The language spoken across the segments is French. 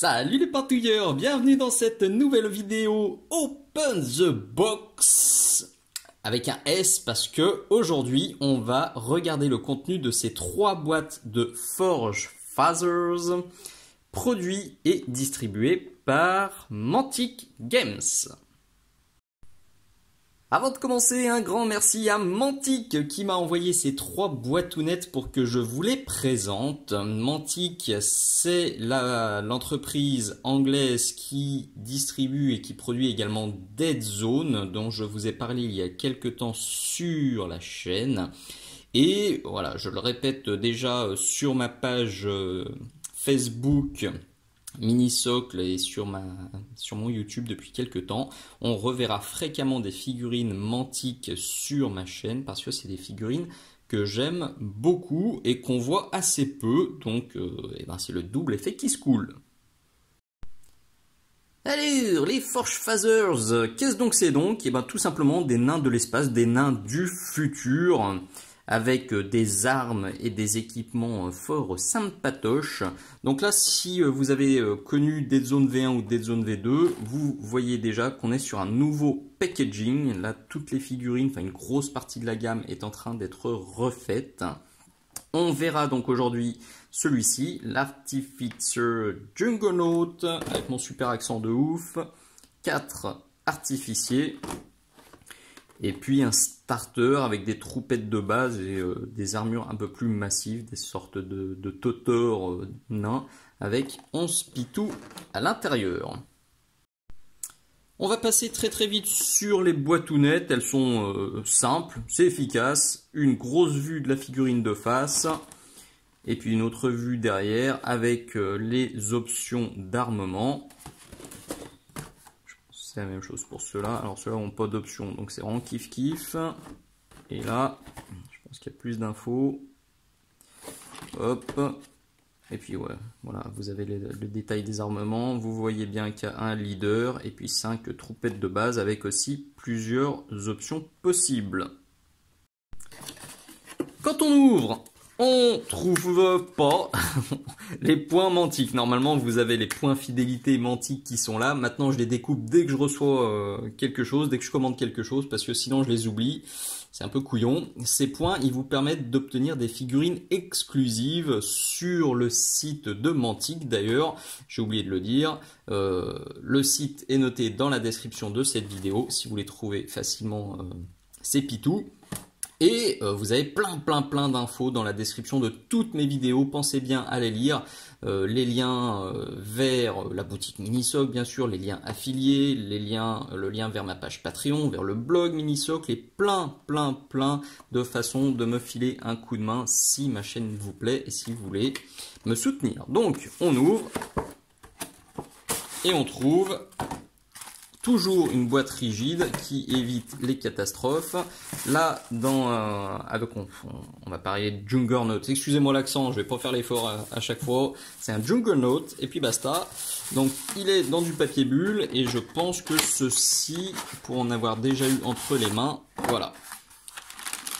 Salut les patouilleurs, bienvenue dans cette nouvelle vidéo Open the Box avec un S parce que aujourd'hui on va regarder le contenu de ces 3 boîtes de Forge Fathers produits et distribués par Mantic Games. Avant de commencer, un grand merci à Mantic qui m'a envoyé ces 3 boîtounettes pour que je vous les présente. Mantic, c'est l'entreprise anglaise qui distribue et qui produit également Dead Zone, dont je vous ai parlé il y a quelques temps sur la chaîne. Et voilà, je le répète déjà sur ma page Facebook Mini-Socle et sur mon YouTube depuis quelques temps, on reverra fréquemment des figurines Mantic sur ma chaîne parce que c'est des figurines que j'aime beaucoup et qu'on voit assez peu, donc c'est le double effet qui se coule. Alors, les Forge Fathers, qu'est-ce donc c'est donc? Et tout simplement des nains de l'espace, des nains du futur, avec des armes et des équipements fort sympatoches. Donc là, si vous avez connu Dead Zone V1 ou Dead Zone V2, vous voyez déjà qu'on est sur un nouveau packaging. Là, toutes les figurines, enfin une grosse partie de la gamme est en train d'être refaite. On verra donc aujourd'hui celui-ci, l'Artificer Juggernaut, avec mon super accent de ouf, 4 artificiers, et puis un starter avec des troupettes de base et des armures un peu plus massives, des sortes de totors nains, avec 11 pitous à l'intérieur. On va passer très vite sur les boîtounettes, elles sont simples, c'est efficace, une grosse vue de la figurine de face, et puis une autre vue derrière avec les options d'armement. C'est la même chose pour ceux-là, alors ceux-là n'ont pas d'options, donc c'est vraiment kiff. Et là, je pense qu'il y a plus d'infos. Hop. Et puis ouais, voilà, vous avez le détail des armements. Vous voyez bien qu'il y a un leader et puis 5 troupettes de base avec aussi plusieurs options possibles. Quand on ouvre, on trouve pas les points Mantic. Normalement, vous avez les points fidélité Mantic qui sont là. Maintenant, je les découpe dès que je reçois quelque chose, dès que je commande quelque chose, parce que sinon je les oublie. C'est un peu couillon. Ces points, ils vous permettent d'obtenir des figurines exclusives sur le site de Mantic. D'ailleurs, j'ai oublié de le dire, le site est noté dans la description de cette vidéo. Si vous voulez trouver facilement ces pitous. Et vous avez plein d'infos dans la description de toutes mes vidéos, pensez bien à les lire, les liens vers la boutique Mini-Socle bien sûr, les liens affiliés, le lien vers ma page Patreon, vers le blog Mini-Socle et plein de façons de me filer un coup de main si ma chaîne vous plaît et si vous voulez me soutenir. Donc on ouvre et on trouve toujours une boîte rigide qui évite les catastrophes. Là, on va parler de Juggernaut. Excusez-moi l'accent, je vais pas faire l'effort à chaque fois. C'est un Juggernaut et puis basta. Donc, il est dans du papier bulle et je pense que ceux-ci, pour en avoir déjà eu entre les mains, voilà,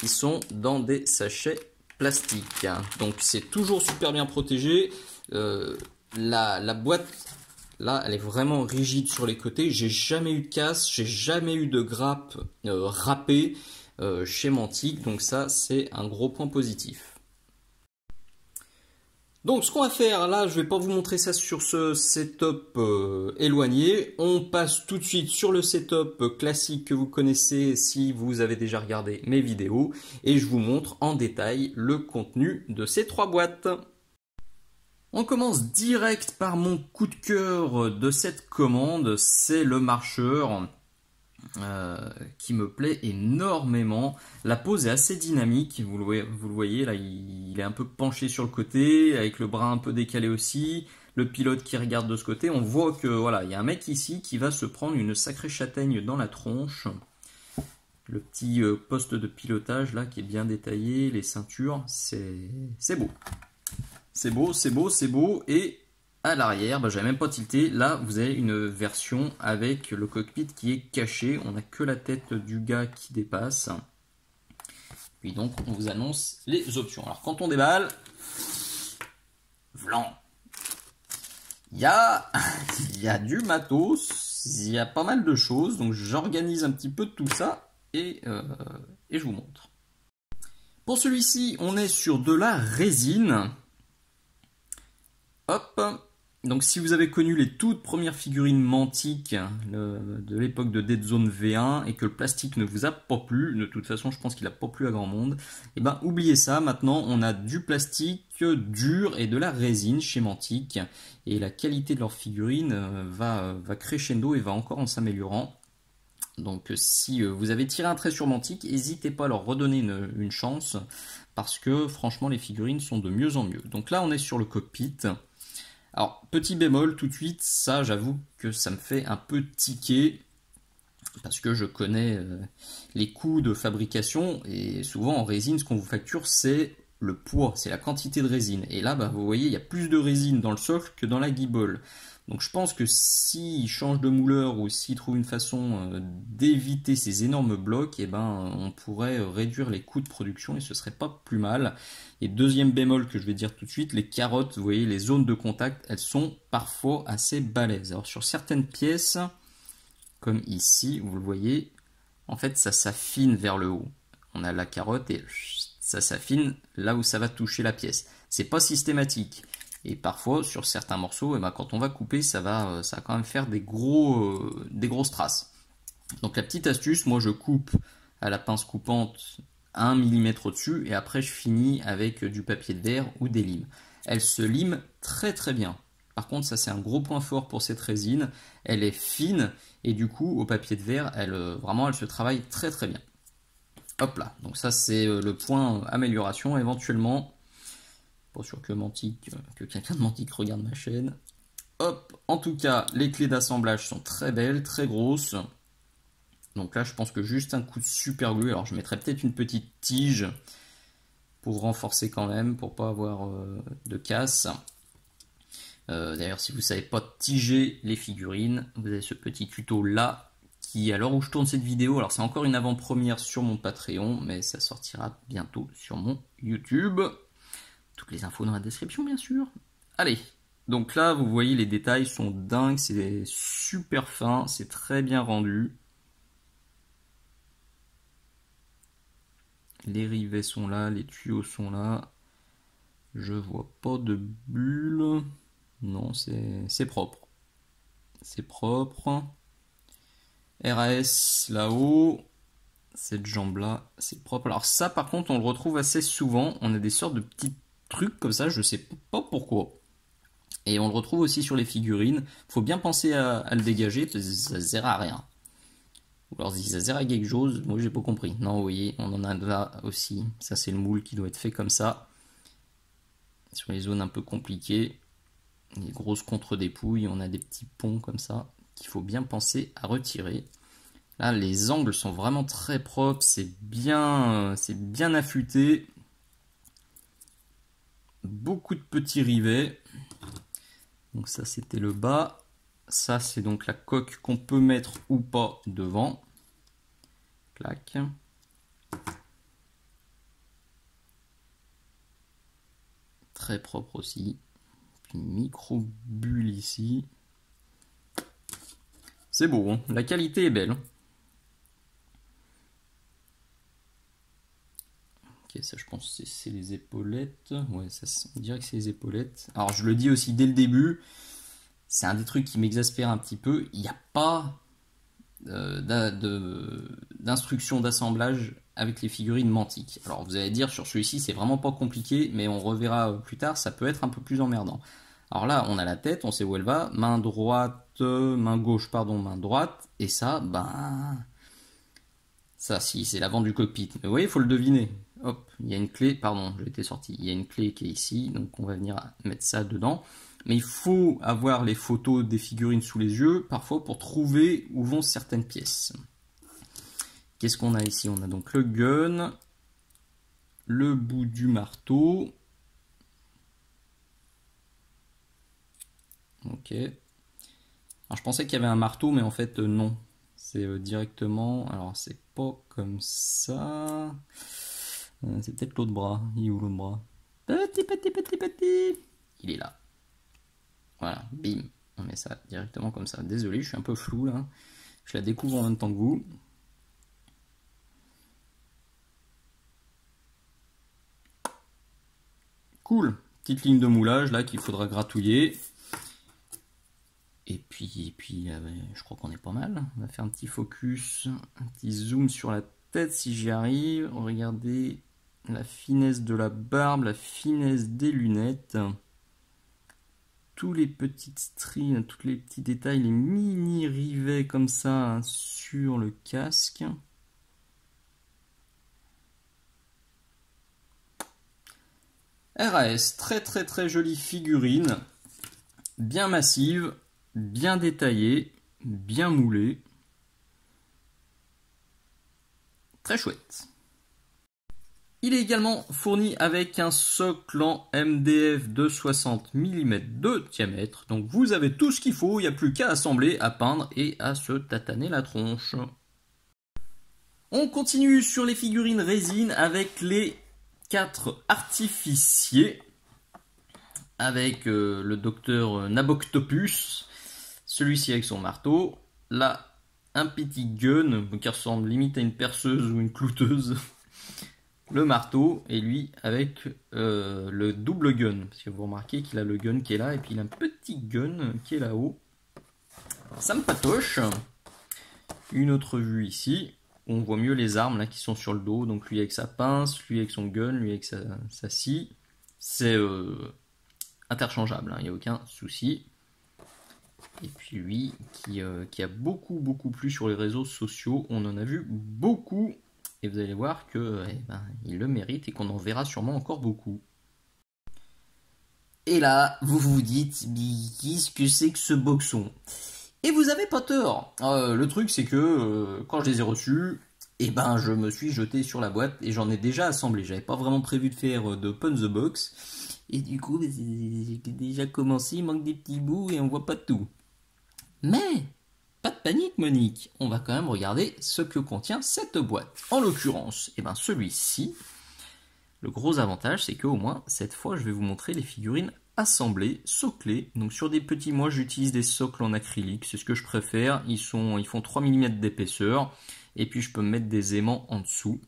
ils sont dans des sachets plastiques. Donc, c'est toujours super bien protégé. La boîte, là, elle est vraiment rigide sur les côtés. J'ai jamais eu de casse, j'ai jamais eu de grappe râpée chez Mantic. Donc ça, c'est un gros point positif. Donc ce qu'on va faire, là, je vais pas vous montrer ça sur ce setup éloigné. On passe tout de suite sur le setup classique que vous connaissez si vous avez déjà regardé mes vidéos. Et je vous montre en détail le contenu de ces 3 boîtes. On commence direct par mon coup de cœur de cette commande, c'est le marcheur qui me plaît énormément. La pose est assez dynamique, vous le voyez là, il est un peu penché sur le côté, avec le bras un peu décalé aussi, le pilote qui regarde de ce côté. On voit que voilà, il y a un mec ici qui va se prendre une sacrée châtaigne dans la tronche. Le petit poste de pilotage là qui est bien détaillé, les ceintures, c'est beau. C'est beau, et à l'arrière, j'avais même pas tilté, là vous avez une version avec le cockpit qui est caché, on n'a que la tête du gars qui dépasse. Puis donc on vous annonce les options. Alors quand on déballe, blanc. Il y a, il y a du matos, il y a pas mal de choses, donc j'organise un petit peu de tout ça et je vous montre. Pour celui-ci, on est sur de la résine. Hop. Donc si vous avez connu les toutes premières figurines Mantic de l'époque de Dead Zone V1 et que le plastique ne vous a pas plu, de toute façon je pense qu'il n'a pas plu à grand monde, et ben oubliez ça, maintenant on a du plastique dur et de la résine chez Mantic et la qualité de leurs figurines va crescendo et va encore en s'améliorant. Donc si vous avez tiré un trait sur Mantic, n'hésitez pas à leur redonner une chance parce que franchement les figurines sont de mieux en mieux. Donc là on est sur le cockpit. Alors, petit bémol tout de suite, ça j'avoue que ça me fait un peu tiquer parce que je connais les coûts de fabrication et souvent en résine ce qu'on vous facture c'est le poids, c'est la quantité de résine. Et là bah, vous voyez il y a plus de résine dans le socle que dans la guibole. Donc je pense que s'ils changent de mouleur ou s'ils trouvent une façon d'éviter ces énormes blocs, et ben, on pourrait réduire les coûts de production et ce serait pas plus mal. Et deuxième bémol que je vais dire tout de suite, les carottes, vous voyez, les zones de contact, elles sont parfois assez balèzes. Alors sur certaines pièces, comme ici, vous le voyez, en fait ça s'affine vers le haut. On a la carotte et ça s'affine là où ça va toucher la pièce. C'est pas systématique. Et parfois, sur certains morceaux, et ben, quand on va couper, ça va quand même faire des grosses traces. Donc la petite astuce, moi je coupe à la pince coupante 1 mm au-dessus, et après je finis avec du papier de verre ou des limes. Elle se lime très très bien. Par contre, ça c'est un gros point fort pour cette résine. Elle est fine, et du coup, au papier de verre, vraiment, elle se travaille très très bien. Hop là, donc ça c'est le point amélioration éventuellement. Pas sûr que quelqu'un de Mantic regarde ma chaîne. Hop, en tout cas, les clés d'assemblage sont très belles, très grosses. Donc là, je pense que juste un coup de super glue. Alors, je mettrai peut-être une petite tige pour renforcer quand même, pour pas avoir de casse. D'ailleurs, si vous ne savez pas tiger les figurines, vous avez ce petit tuto là qui, à l'heure où je tourne cette vidéo, alors c'est encore une avant-première sur mon Patreon, mais ça sortira bientôt sur mon YouTube. Toutes les infos dans la description, bien sûr. Allez, donc là, vous voyez, les détails sont dingues, c'est super fin, c'est très bien rendu. Les rivets sont là, les tuyaux sont là. Je vois pas de bulles. Non, c'est propre. C'est propre. RAS là-haut. Cette jambe-là, c'est propre. Alors ça, par contre, on le retrouve assez souvent. On a des sortes de petits trucs comme ça, je sais pas pourquoi. Et on le retrouve aussi sur les figurines. Faut bien penser à le dégager, parce que ça sert à rien. Ou alors si ça sert à quelque chose, moi j'ai pas compris. Non, vous voyez, on en a là aussi. Ça c'est le moule qui doit être fait comme ça. Sur les zones un peu compliquées, les grosses contre-dépouilles, on a des petits ponts comme ça qu'il faut bien penser à retirer. Là, les angles sont vraiment très propres, c'est bien affûté. Beaucoup de petits rivets. Donc ça, c'était le bas. Ça, c'est donc la coque qu'on peut mettre ou pas devant. Clac. Très propre aussi. Puis micro-bulle ici. C'est beau, hein, la qualité est belle. Ok, ça je pense que c'est les épaulettes. Ouais, ça, on dirait que c'est les épaulettes. Alors je le dis aussi dès le début, c'est un des trucs qui m'exaspère un petit peu. Il n'y a pas d'instruction d'assemblage avec les figurines Mantic. Alors vous allez dire sur celui-ci c'est vraiment pas compliqué, mais on reverra plus tard, ça peut être un peu plus emmerdant. Alors là on a la tête, on sait où elle va, main gauche, main droite, et ça, ben... Ça, si, c'est l'avant du cockpit. Mais vous voyez, il faut le deviner. Hop, il y a une clé, pardon, j'étais sorti. Il y a une clé qui est ici, donc on va venir mettre ça dedans. Mais il faut avoir les photos des figurines sous les yeux, parfois pour trouver où vont certaines pièces. Qu'est-ce qu'on a ici? On a donc le gun, le bout du marteau. Ok. Alors je pensais qu'il y avait un marteau, mais en fait non. C'est directement, alors c'est pas comme ça, c'est peut-être l'autre bras, il est où l'autre bras? Petit, il est là. Voilà, bim. On met ça directement comme ça. Désolé, je suis un peu flou là. Je la découvre en même temps que vous. Cool. Petite ligne de moulage là qu'il faudra gratouiller. Et puis je crois qu'on est pas mal. On va faire un petit focus, un petit zoom sur la tête si j'y arrive. Regardez la finesse de la barbe, la finesse des lunettes. Tous les petites stries, tous les petits détails, les mini rivets comme ça sur le casque. RAS, très jolie figurine, bien massive, bien détaillée, bien moulée. Très chouette. Il est également fourni avec un socle en MDF de 60 mm de diamètre. Donc vous avez tout ce qu'il faut, il n'y a plus qu'à assembler, à peindre et à se tataner la tronche. On continue sur les figurines résine avec les 4 artificiers. Avec le docteur Naboctopus, celui-ci avec son marteau. Là, un petit gun qui ressemble limite à une perceuse ou une clouteuse. Le marteau et lui avec le double gun, parce que vous remarquez qu'il a le gun qui est là et puis il a un petit gun qui est là-haut. Ça me patoche. Une autre vue ici, on voit mieux les armes là qui sont sur le dos, donc lui avec sa pince, lui avec son gun, lui avec sa scie. C'est interchangeable, il n'y a aucun souci. Et puis lui qui a beaucoup plu sur les réseaux sociaux, on en a vu beaucoup. Et vous allez voir que il le mérite et qu'on en verra sûrement encore beaucoup. Et là, vous vous dites, qu'est-ce que c'est que ce boxon? Et vous avez pas tort. Le truc, c'est que quand je les ai reçus, je me suis jeté sur la boîte et j'en ai déjà assemblé. J'avais pas vraiment prévu de faire de Open the Box. Et du coup, j'ai déjà commencé, il manque des petits bouts et on voit pas tout. Mais pas de panique Monique, on va quand même regarder ce que contient cette boîte. En l'occurrence, celui-ci, le gros avantage c'est qu'au moins cette fois je vais vous montrer les figurines assemblées, soclées. Donc sur des petits, moi j'utilise des socles en acrylique, c'est ce que je préfère. Ils font 3 mm d'épaisseur et puis je peux mettre des aimants en dessous.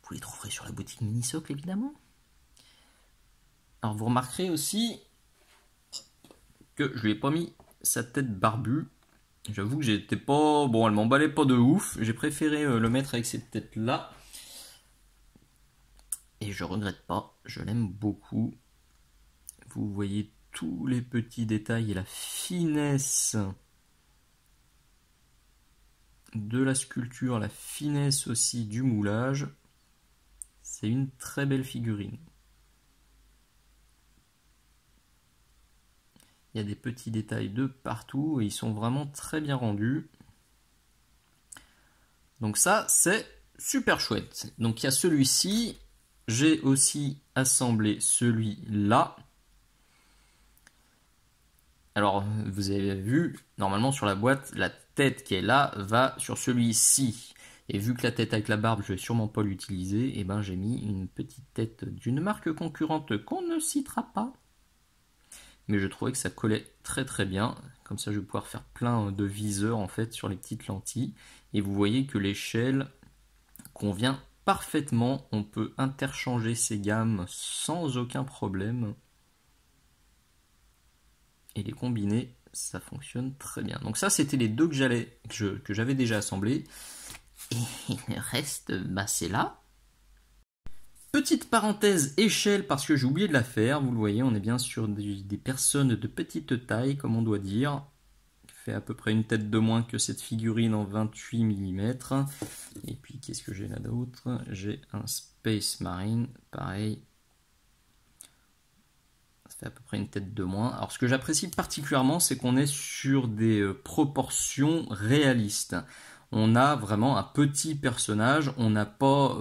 Vous les trouverez sur la boutique Mini Socle évidemment. Alors vous remarquerez aussi que je lui ai pas mis sa tête barbue. J'avoue que j'étais pas... Bon, elle m'emballait pas de ouf. J'ai préféré le mettre avec cette tête-là. Et je regrette pas. Je l'aime beaucoup. Vous voyez tous les petits détails et la finesse de la sculpture, la finesse aussi du moulage. C'est une très belle figurine. Il y a des petits détails de partout et ils sont vraiment très bien rendus. Donc ça, c'est super chouette. Donc il y a celui-ci. J'ai aussi assemblé celui-là. Alors, vous avez vu, normalement sur la boîte, la tête qui est là va sur celui-ci. Et vu que la tête avec la barbe, je vais sûrement pas l'utiliser, j'ai mis une petite tête d'une marque concurrente qu'on ne citera pas. Mais je trouvais que ça collait très bien. Comme ça, je vais pouvoir faire plein de viseurs en fait sur les petites lentilles. Et vous voyez que l'échelle convient parfaitement. On peut interchanger ces gammes sans aucun problème. Et les combiner, ça fonctionne très bien. Donc ça, c'était les deux que j'avais déjà assemblés. Et le reste, c'est là. Petite parenthèse échelle parce que j'ai oublié de la faire. Vous le voyez, on est bien sur des personnes de petite taille, comme on doit dire. Il fait à peu près une tête de moins que cette figurine en 28 mm. Et puis, qu'est-ce que j'ai là d'autre? J'ai un Space Marine, pareil. Ça fait à peu près une tête de moins. Alors, ce que j'apprécie particulièrement, c'est qu'on est sur des proportions réalistes. On a vraiment un petit personnage, on n'a pas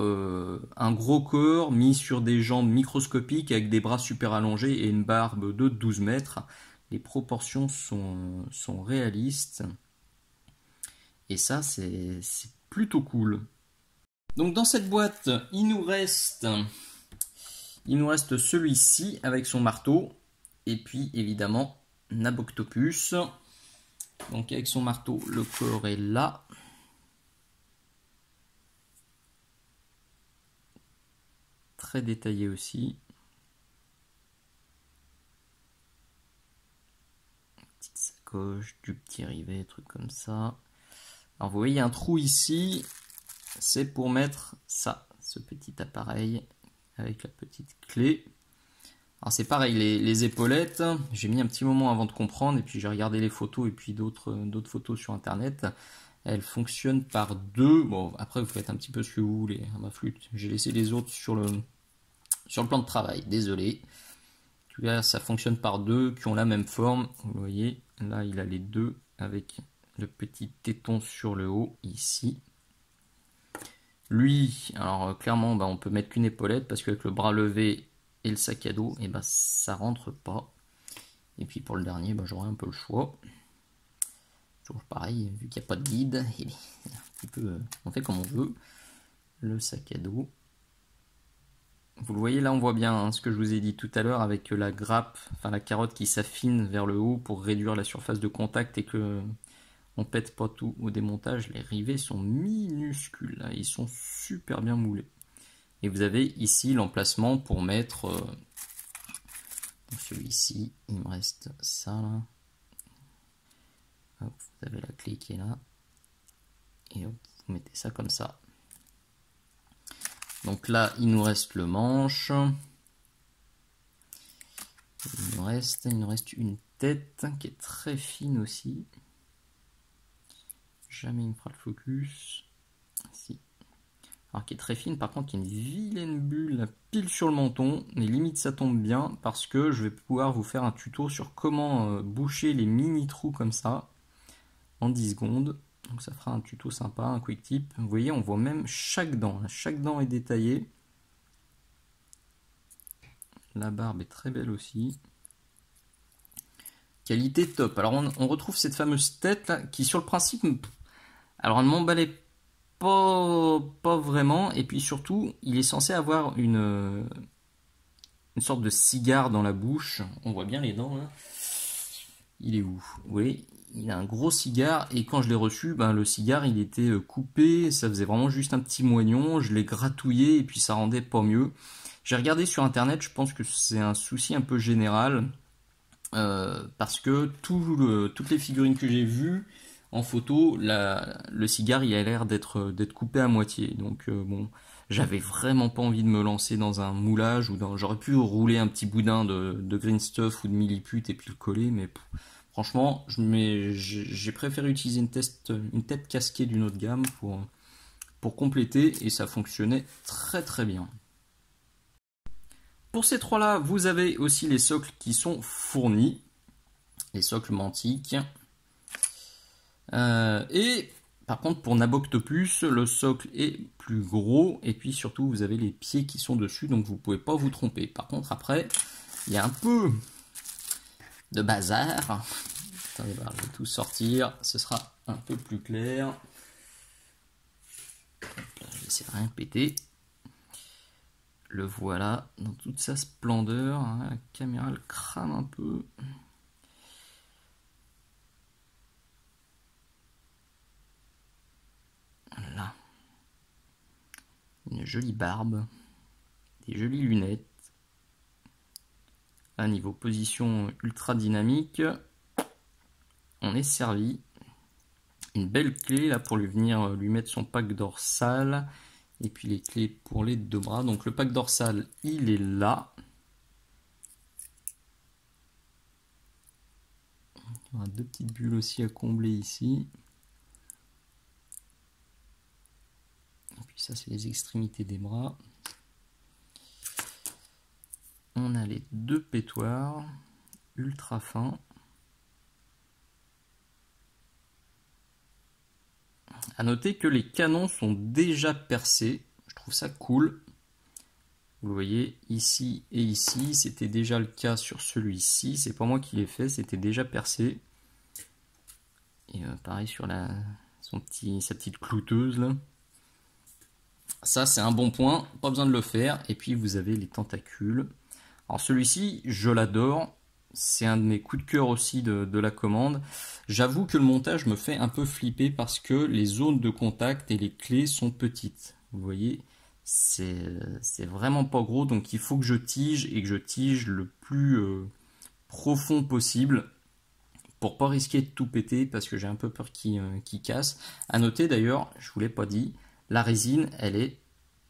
un gros corps mis sur des jambes microscopiques avec des bras super allongés et une barbe de 12 mètres. Les proportions sont réalistes. Et ça, c'est plutôt cool. Donc dans cette boîte, il nous reste celui-ci avec son marteau. Et puis évidemment, Naboctopus. Donc avec son marteau, le corps est là. Très détaillé aussi. Petite sacoche, du petit rivet, truc comme ça. Alors vous voyez un trou ici, c'est pour mettre ça, ce petit appareil avec la petite clé. Alors c'est pareil, les épaulettes, j'ai mis un petit moment avant de comprendre, et puis j'ai regardé les photos et puis d'autres photos sur internet. Elles fonctionnent par deux. Bon, après vous faites un petit peu ce que vous voulez à ma flûte. J'ai laissé les autres sur le plan de travail, désolé. En tout cas, ça fonctionne par deux qui ont la même forme. Vous voyez, là il a les deux avec le petit téton sur le haut ici. Lui, alors clairement, on peut mettre qu'une épaulette parce qu'avec le bras levé et le sac à dos, et ça rentre pas. Et puis pour le dernier, j'aurai un peu le choix. Toujours pareil, vu qu'il n'y a pas de guide, on fait comme on veut. Le sac à dos. Vous le voyez là, on voit bien ce que je vous ai dit tout à l'heure avec la grappe, enfin la carotte qui s'affine vers le haut pour réduire la surface de contact et que on pète pas tout au démontage. Les rivets sont minuscules, là. Ils sont super bien moulés. Et vous avez ici l'emplacement pour mettre celui-ci. Il me reste ça là. Hop, vous avez la clé qui est là. Et hop, vous mettez ça comme ça. Donc là, il nous reste le manche. Il nous reste une tête qui est très fine aussi. Jamais il me fera le focus. Si. Alors qui est très fine, par contre, il y a une vilaine bulle pile sur le menton. Mais limite, ça tombe bien parce que je vais pouvoir vous faire un tuto sur comment boucher les mini trous comme ça en 10 secondes. Donc ça fera un tuto sympa, un quick tip. Vous voyez, on voit même chaque dent. Chaque dent est détaillée. La barbe est très belle aussi. Qualité top. Alors on retrouve cette fameuse tête là, qui sur le principe, alors elle ne m'emballait pas vraiment. Et puis surtout, il est censé avoir une sorte de cigare dans la bouche. On voit bien les dents là. Il est où? Oui, il a un gros cigare et quand je l'ai reçu, le cigare il était coupé, ça faisait vraiment juste un petit moignon, je l'ai gratouillé et puis ça rendait pas mieux. J'ai regardé sur internet, je pense que c'est un souci un peu général parce que toutes les figurines que j'ai vues en photo, le cigare il a l'air d'être coupé à moitié. Donc bon, j'avais vraiment pas envie de me lancer dans un moulage ou j'aurais pu rouler un petit boudin de green stuff ou de milliput et puis le coller, mais franchement, j'ai préféré utiliser une tête casquée d'une autre gamme pour compléter et ça fonctionnait très très bien. Pour ces trois-là, vous avez aussi les socles qui sont fournis, les socles mantiques. Et par contre, pour Naboctopus, le socle est plus gros et puis surtout, vous avez les pieds qui sont dessus, donc vous ne pouvez pas vous tromper. Par contre, après, il y a un peu de bazar. Attendez, je vais tout sortir, ce sera un peu plus clair. Je vais essayer de rien péter. Le voilà dans toute sa splendeur. La caméra le crame un peu. Là. Une jolie barbe. Des jolies lunettes. À niveau position ultra dynamique. On est servi. Une belle clé là pour lui mettre son pack dorsal. Et puis les clés pour les deux bras. Donc le pack dorsal, il est là. Il y aura deux petites bulles aussi à combler ici. Et puis ça, c'est les extrémités des bras. On a les deux pétoirs ultra fins. À noter que les canons sont déjà percés. Je trouve ça cool. Vous voyez, ici et ici, c'était déjà le cas sur celui-ci. C'est pas moi qui l'ai fait, c'était déjà percé. Et pareil sur sa petite clouteuse là. Ça, c'est un bon point, pas besoin de le faire. Et puis vous avez les tentacules. Alors celui-ci, je l'adore. c'est un de mes coups de cœur aussi de la commande. J'avoue que le montage me fait un peu flipper parce que les zones de contact et les clés sont petites. Vous voyez, c'est vraiment pas gros, donc il faut que je tige et que je tige le plus profond possible pour pas risquer de tout péter parce que j'ai un peu peur qu'il casse. À noter d'ailleurs, je vous l'ai pas dit, la résine elle est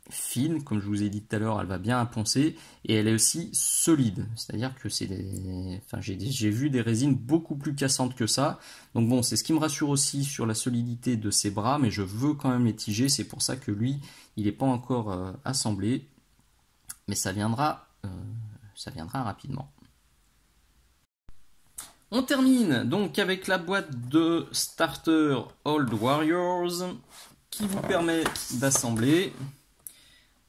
fine, comme je vous ai dit tout à l'heure, elle va bien à poncer et elle est aussi solide. C'est-à-dire que j'ai vu des résines beaucoup plus cassantes que ça. Donc bon, c'est ce qui me rassure aussi sur la solidité de ces bras, mais je veux quand même les tiger. C'est pour ça que lui, il n'est pas encore assemblé, mais ça viendra rapidement. On termine donc avec la boîte de starter Old Warriors qui vous permet d'assembler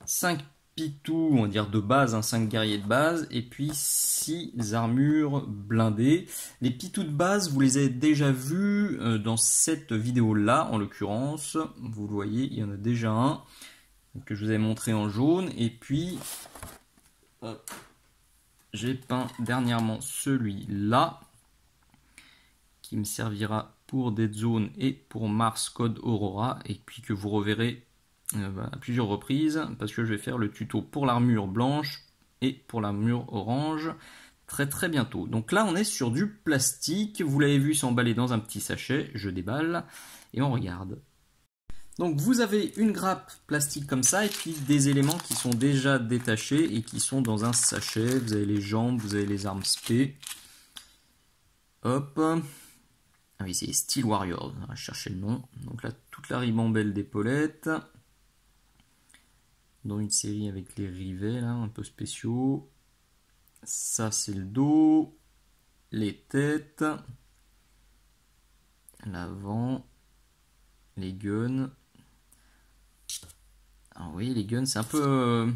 5 pitous, on va dire de base, 5 guerriers de base, et puis 6 armures blindées. Les pitous de base, vous les avez déjà vus dans cette vidéo-là, en l'occurrence. Vous le voyez, il y en a déjà un que je vous avais montré en jaune, et puis j'ai peint dernièrement celui-là, qui me servira pour Dead Zone et pour Mars Code Aurora, et puis que vous reverrez à plusieurs reprises, parce que je vais faire le tuto pour l'armure blanche et pour l'armure orange très bientôt. Donc là on est sur du plastique, vous l'avez vu s'emballer dans un petit sachet, je déballe et on regarde. Donc vous avez une grappe plastique comme ça et puis des éléments qui sont déjà détachés et qui sont dans un sachet. Vous avez les jambes, vous avez les armes spé. Hop. Ah oui, c'est Steel Warriors, on va chercher le nom. Donc là, toute la ribambelle d'épaulettes. Dans une série avec les rivets, là, un peu spéciaux. Ça, c'est le dos. Les têtes. L'avant. Les guns. Ah oui, les guns, c'est un peu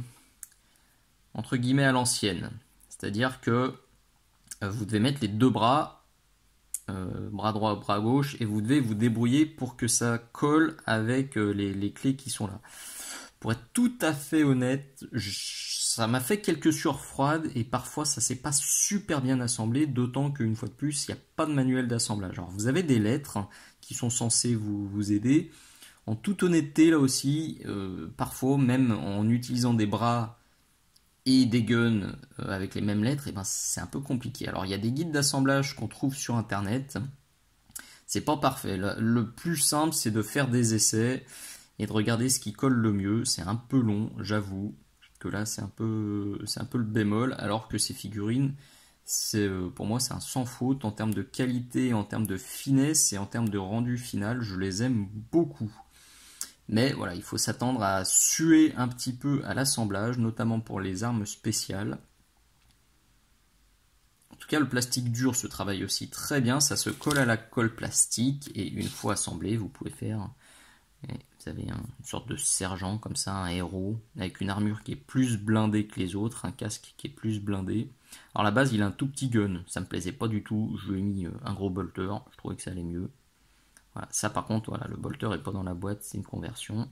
entre guillemets à l'ancienne. C'est-à-dire que vous devez mettre les deux bras. Bras droit, bras gauche, et vous devez vous débrouiller pour que ça colle avec les clés qui sont là. Pour être tout à fait honnête, ça m'a fait quelques sueurs froides et parfois ça s'est pas super bien assemblé, d'autant qu'une fois de plus, il n'y a pas de manuel d'assemblage. Alors vous avez des lettres qui sont censées vous aider. En toute honnêteté, là aussi, parfois, même en utilisant des bras et des guns avec les mêmes lettres, et ben c'est un peu compliqué. Alors il y a des guides d'assemblage qu'on trouve sur internet, c'est pas parfait. Le plus simple c'est de faire des essais et de regarder ce qui colle le mieux. C'est un peu long, j'avoue que là c'est un peu le bémol, alors que ces figurines, pour moi c'est un sans faute en termes de qualité, en termes de finesse et en termes de rendu final. Je les aime beaucoup. Mais voilà, il faut s'attendre à suer un petit peu à l'assemblage, notamment pour les armes spéciales. En tout cas, le plastique dur se travaille aussi très bien, ça se colle à la colle plastique, et une fois assemblé, vous pouvez faire... Vous avez une sorte de sergent comme ça, un héros, avec une armure qui est plus blindée que les autres, un casque qui est plus blindé. Alors à la base, il a un tout petit gun, ça me plaisait pas du tout, je lui ai mis un gros bolter, je trouvais que ça allait mieux. Voilà, ça par contre, voilà, le bolter n'est pas dans la boîte, c'est une conversion.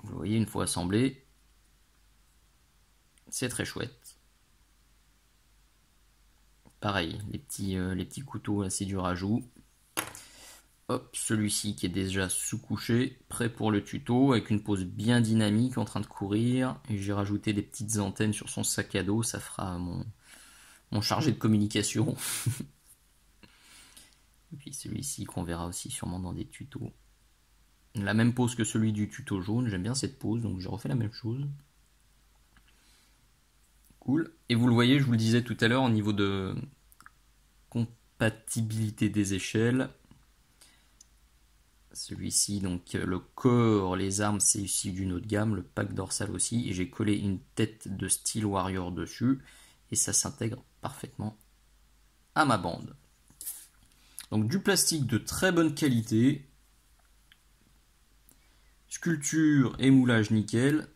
Vous voyez, une fois assemblé, c'est très chouette. Pareil, les petits couteaux, c'est du rajout. Hop, celui-ci qui est déjà sous-couché, prêt pour le tuto, avec une pose bien dynamique, en train de courir. Et j'ai rajouté des petites antennes sur son sac à dos, ça fera mon chargé de communication. Et puis celui-ci qu'on verra aussi sûrement dans des tutos. La même pose que celui du tuto jaune, j'aime bien cette pose, donc j'ai refait la même chose. Cool. Et vous le voyez, je vous le disais tout à l'heure, au niveau de compatibilité des échelles. Celui-ci, donc le corps, les armes, c'est issu d'une autre gamme, le pack dorsal aussi, et j'ai collé une tête de Steel Warrior dessus, et ça s'intègre parfaitement à ma bande. Donc du plastique de très bonne qualité, sculpture et moulage nickel.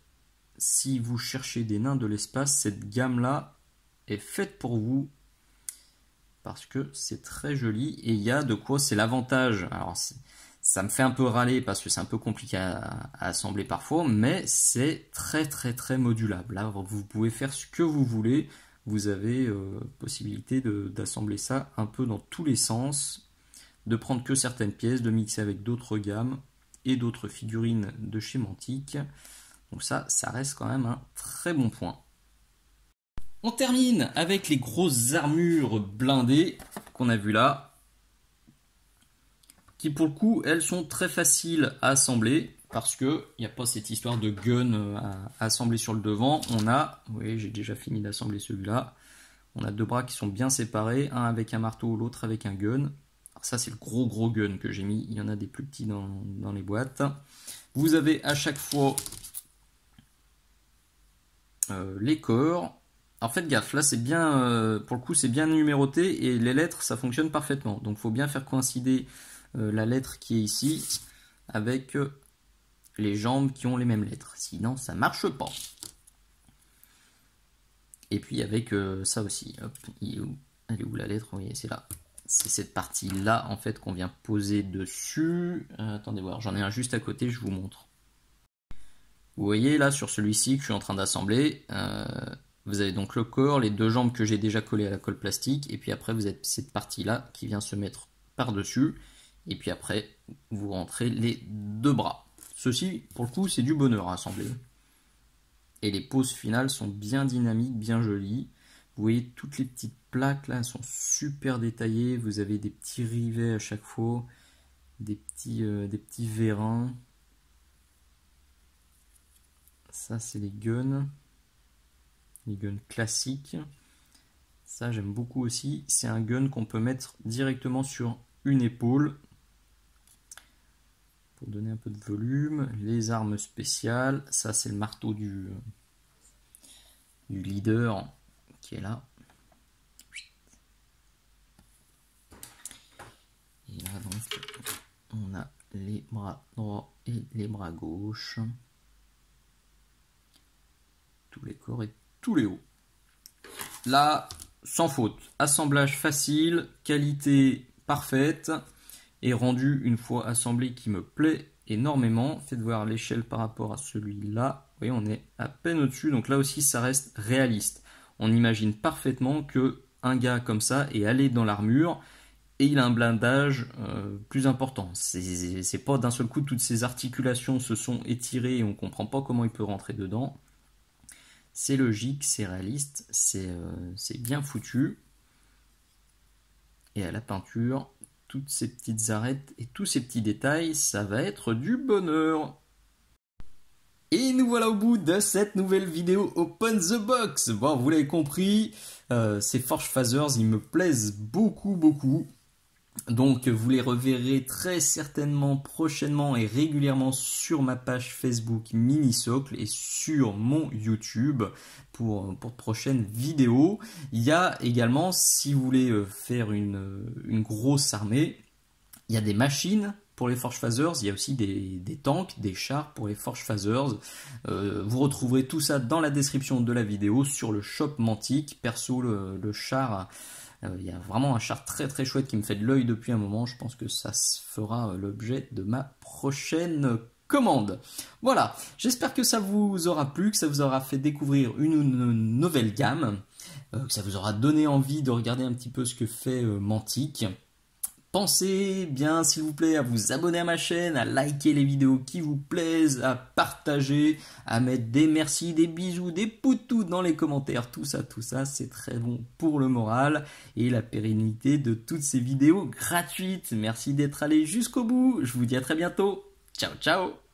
Si vous cherchez des nains de l'espace, cette gamme-là est faite pour vous, parce que c'est très joli, et il y a de quoi, c'est l'avantage. Alors ça me fait un peu râler parce que c'est un peu compliqué à assembler parfois, mais c'est très modulable. Là, vous pouvez faire ce que vous voulez. vous avez possibilité d'assembler ça un peu dans tous les sens, de prendre que certaines pièces, de mixer avec d'autres gammes et d'autres figurines de chez Mantic. Donc ça reste quand même un très bon point. On termine avec les grosses armures blindées qu'on a vues là, qui pour le coup, elles sont très faciles à assembler, parce qu'il n'y a pas cette histoire de gun à assembler sur le devant. On a, vous voyez, j'ai déjà fini d'assembler celui-là, on a deux bras qui sont bien séparés, un avec un marteau, l'autre avec un gun. Alors ça c'est le gros gun que j'ai mis, il y en a des plus petits dans les boîtes. Vous avez à chaque fois les corps. Alors faites gaffe, là c'est bien, pour le coup c'est bien numéroté et les lettres ça fonctionne parfaitement. Donc il faut bien faire coïncider la lettre qui est ici avec les jambes qui ont les mêmes lettres. Sinon ça marche pas. Et puis avec ça aussi. Hop, elle est où la lettre? Oui, c'est là. C'est cette partie là en fait qu'on vient poser dessus. Attendez voir, j'en ai un juste à côté, je vous montre. Vous voyez là sur celui-ci que je suis en train d'assembler. Vous avez donc le corps, les deux jambes que j'ai déjà collées à la colle plastique, et puis après vous avez cette partie-là qui vient se mettre par-dessus, et puis après vous rentrez les deux bras. Ceci, pour le coup, c'est du bonheur à assembler. Et les poses finales sont bien dynamiques, bien jolies. Vous voyez toutes les petites plaques là, elles sont super détaillées. Vous avez des petits rivets à chaque fois, des petits vérins. Ça, c'est les guns. Les guns classiques. Ça j'aime beaucoup aussi. C'est un gun qu'on peut mettre directement sur une épaule. Pour donner un peu de volume. Les armes spéciales. Ça c'est le marteau du leader qui est là. Et là donc on a les bras droits et les bras gauches. Tous les corps et tous les hauts. Là, sans faute. Assemblage facile, qualité parfaite et rendu une fois assemblé qui me plaît énormément. Faites voir l'échelle par rapport à celui-là. Vous voyez, on est à peine au-dessus. Donc là aussi, ça reste réaliste. On imagine parfaitement que un gars comme ça est allé dans l'armure et il a un blindage plus important. C'est pas d'un seul coup toutes ses articulations se sont étirées et on comprend pas comment il peut rentrer dedans. C'est logique, c'est réaliste, c'est bien foutu. Et à la peinture, toutes ces petites arêtes et tous ces petits détails, ça va être du bonheur. Et nous voilà au bout de cette nouvelle vidéo Open the Box. Bon, vous l'avez compris, ces Forge Phasers, ils me plaisent beaucoup. Donc vous les reverrez très certainement prochainement et régulièrement sur ma page Facebook Mini-Socle et sur mon YouTube pour de prochaines vidéos. Il y a également, si vous voulez faire une grosse armée, il y a des machines pour les Forge Phasers, il y a aussi des tanks, des chars pour les Forge Phasers. Vous retrouverez tout ça dans la description de la vidéo sur le shop Mantic. Perso, le char... il y a vraiment un char très chouette qui me fait de l'œil depuis un moment. Je pense que ça fera l'objet de ma prochaine commande. Voilà, j'espère que ça vous aura plu, que ça vous aura fait découvrir une nouvelle gamme, que ça vous aura donné envie de regarder un petit peu ce que fait Mantic. Pensez bien, s'il vous plaît, à vous abonner à ma chaîne, à liker les vidéos qui vous plaisent, à partager, à mettre des merci, des bisous, des poutous dans les commentaires. Tout ça, c'est très bon pour le moral et la pérennité de toutes ces vidéos gratuites. Merci d'être allé jusqu'au bout. Je vous dis à très bientôt. Ciao, ciao!